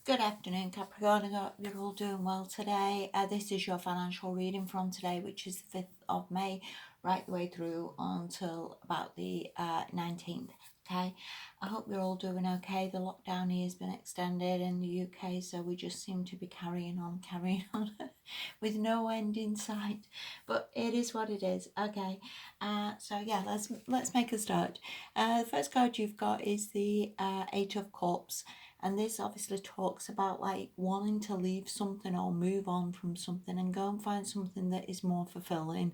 Good afternoon, Capricorn. I hope you're all doing well today. This is your financial reading from today, which is the 5th of May, right the way through until about the 19th. Okay, I hope you're all doing okay. The lockdown here has been extended in the UK, so we just seem to be carrying on with no end in sight. But it is what it is. Okay, so yeah, let's make a start. The first card you've got is the Eight of Cups. And this obviously talks about like wanting to leave something or move on from something and go and find something that is more fulfilling.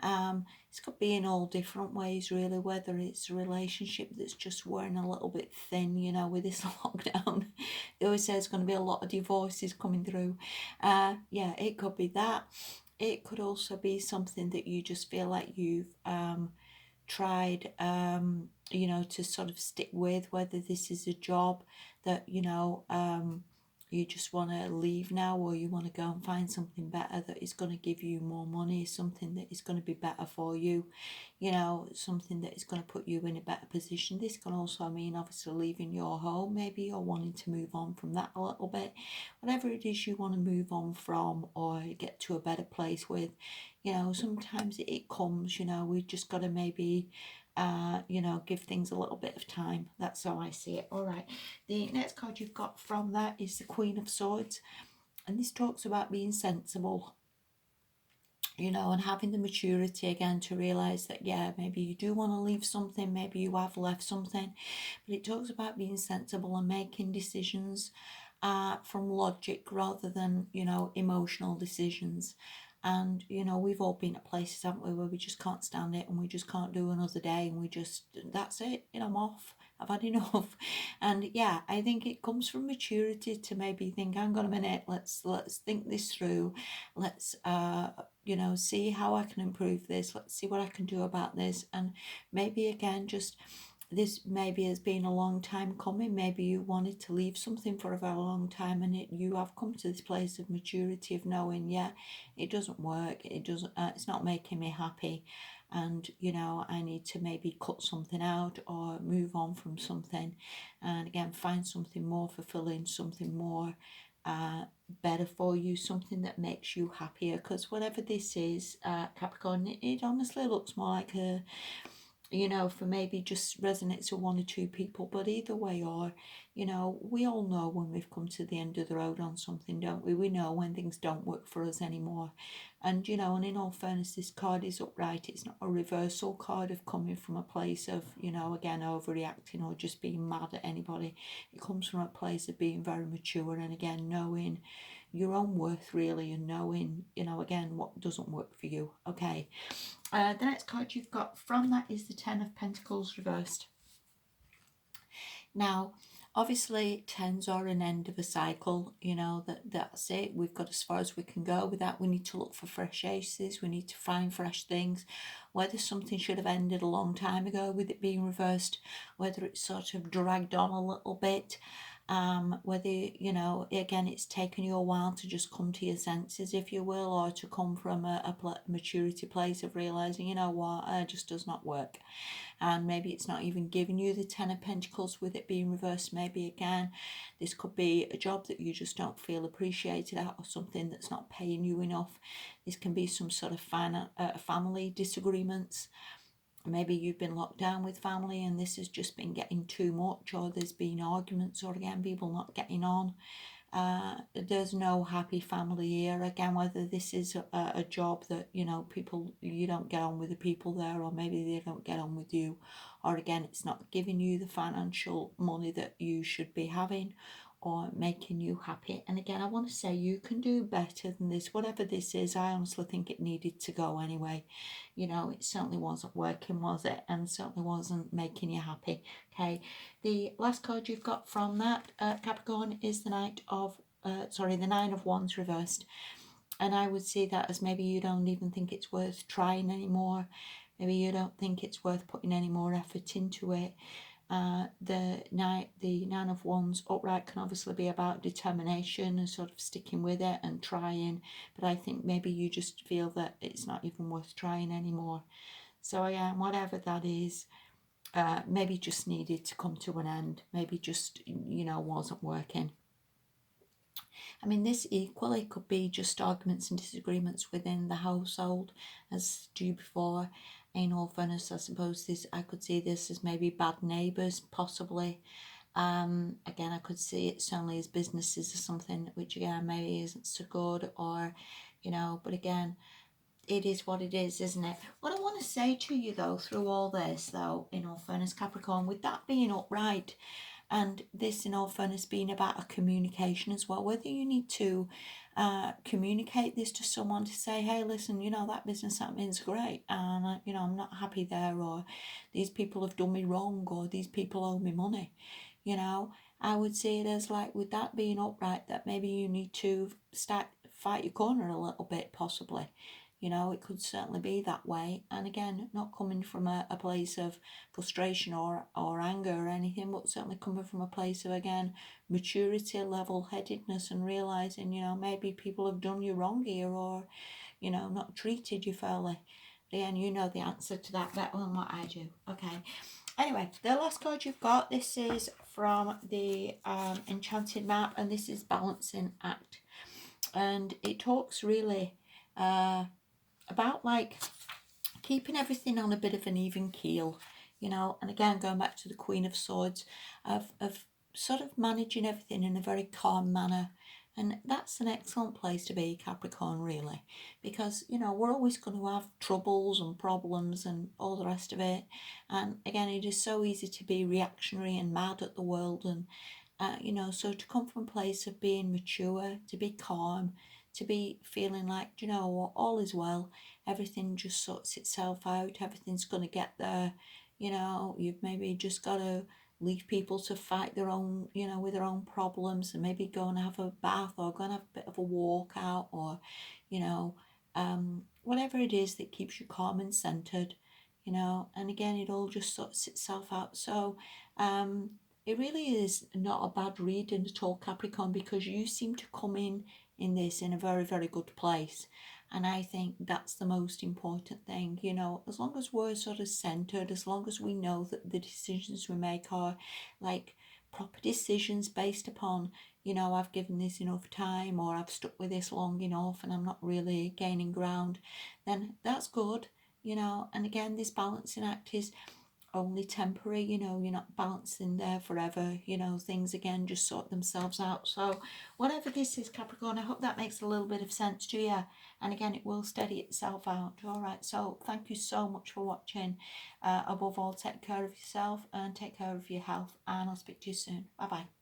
This could be in all different ways, really, whether it's a relationship that's just wearing a little bit thin, with this lockdown. They always say there's going to be a lot of divorces coming through. Yeah, it could be that. It could also be something that you just feel like you've tried to sort of stick with, whether this is a job that you just want to leave now, or you want to go and find something better that is going to give you more money, something that is going to be better for you, something that is going to put you in a better position. This can also mean obviously leaving your home. Maybe you're wanting to move on from that a little bit. Whatever it is you want to move on from or get to a better place with, sometimes it comes, we just got to maybe give things a little bit of time. That's how I see it. All right, the next card you've got from that is the Queen of Swords, and this talks about being sensible, and having the maturity again to realize that, yeah, maybe you do want to leave something, maybe you have left something, but it talks about being sensible and making decisions from logic rather than, emotional decisions. And, we've all been at places, haven't we, where we just can't stand it and we just can't do another day and that's it, I'm off. I've had enough. And yeah, I think it comes from maturity to maybe think, hang on a minute, let's think this through. Let's see how I can improve this. Let's see what I can do about this. And maybe again, just this maybe has been a long time coming. Maybe you wanted to leave something for a very long time, and you have come to this place of maturity of knowing, yeah, it doesn't work. It doesn't. It's not making me happy, and I need to maybe cut something out or move on from something, and again find something more fulfilling, something more better for you, something that makes you happier. Because whatever this is, Capricorn, it honestly looks more like a, for maybe just resonates with one or two people, but either way, or, we all know when we've come to the end of the road on something, don't we? We know when things don't work for us anymore. And, and in all fairness, this card is upright. It's not a reversal card of coming from a place of, again, overreacting or just being mad at anybody. It comes from a place of being very mature and, again, knowing your own worth, really, and knowing, again, what doesn't work for you. Okay. The next card you've got from that is the Ten of Pentacles reversed. Now, obviously, tens are an end of a cycle. That's it. We've got as far as we can go with that. We need to look for fresh aces. We need to find fresh things. Whether something should have ended a long time ago with it being reversed, whether it's sort of dragged on a little bit, whether, again, it's taken you a while to just come to your senses, if you will, or to come from a maturity place of realizing, what, it just does not work. And maybe it's not even giving you the Ten of Pentacles with it being reversed. Maybe again, this could be a job that you just don't feel appreciated at, or something that's not paying you enough. This can be some sort of family disagreements. Maybe you've been locked down with family and this has just been getting too much, or there's been arguments, or again, people not getting on. There's no happy family here. Again, whether this is a job that, people, you don't get on with the people there, or maybe they don't get on with you, or again, it's not giving you the financial money that you should be having or making you happy. And again, I want to say you can do better than this. Whatever this is, I honestly think it needed to go anyway. It certainly wasn't working, was it? And certainly wasn't making you happy. Okay, the last card you've got from that, Capricorn, is the the Nine of Wands reversed. And I would see that as maybe you don't even think it's worth trying anymore. Maybe you don't think it's worth putting any more effort into it. The Nine of Wands upright can obviously be about determination and sort of sticking with it and trying, but I think maybe you just feel that it's not even worth trying anymore. So again, whatever that is, maybe just needed to come to an end, maybe just, wasn't working. I mean, this equally could be just arguments and disagreements within the household, as due before. In all fairness, I suppose I could see this as maybe bad neighbours, possibly. Again, I could see it certainly as businesses or something, which again maybe isn't so good, or but again, it is what it is, isn't it? What I want to say to you though, through all this though, in all fairness, Capricorn, with that being upright, and this in all fairness being about a communication as well, whether you need to communicate this to someone to say, hey, listen, that business admin's great, and I'm not happy there, or these people have done me wrong, or these people owe me money. I would see it as like, with that being upright, that maybe you need to start fight your corner a little bit, possibly. It could certainly be that way. And again, not coming from a place of frustration or anger or anything, but certainly coming from a place of, again, maturity, level-headedness, and realising, maybe people have done you wrong here, or, not treated you fairly. But again, you know the answer to that better than what I do. Okay. Anyway, the last card you've got, this is from the Enchanted Map, and this is Balancing Act. And it talks really about like keeping everything on a bit of an even keel, and again, going back to the Queen of Swords, of sort of managing everything in a very calm manner. And that's an excellent place to be, Capricorn, really, because we're always going to have troubles and problems and all the rest of it. And again, it is so easy to be reactionary and mad at the world, and so to come from a place of being mature, to be calm, to be feeling like, all is well, everything just sorts itself out, everything's going to get there. You've maybe just got to leave people to fight their own, with their own problems, and maybe go and have a bath, or go and have a bit of a walk out, or, whatever it is that keeps you calm and centered, and again, it all just sorts itself out. So, it really is not a bad reading at all, Capricorn, because you seem to come in this in a very, very good place. And I think that's the most important thing, as long as we're sort of centered, as long as we know that the decisions we make are like proper decisions based upon, I've given this enough time, or I've stuck with this long enough and I'm not really gaining ground, then that's good, and again, this balancing act is only temporary, you're not balancing there forever, things again just sort themselves out. So whatever this is, Capricorn, I hope that makes a little bit of sense to you, and again, it will steady itself out. All right, so thank you so much for watching. Above all, take care of yourself and take care of your health, and I'll speak to you soon. Bye bye.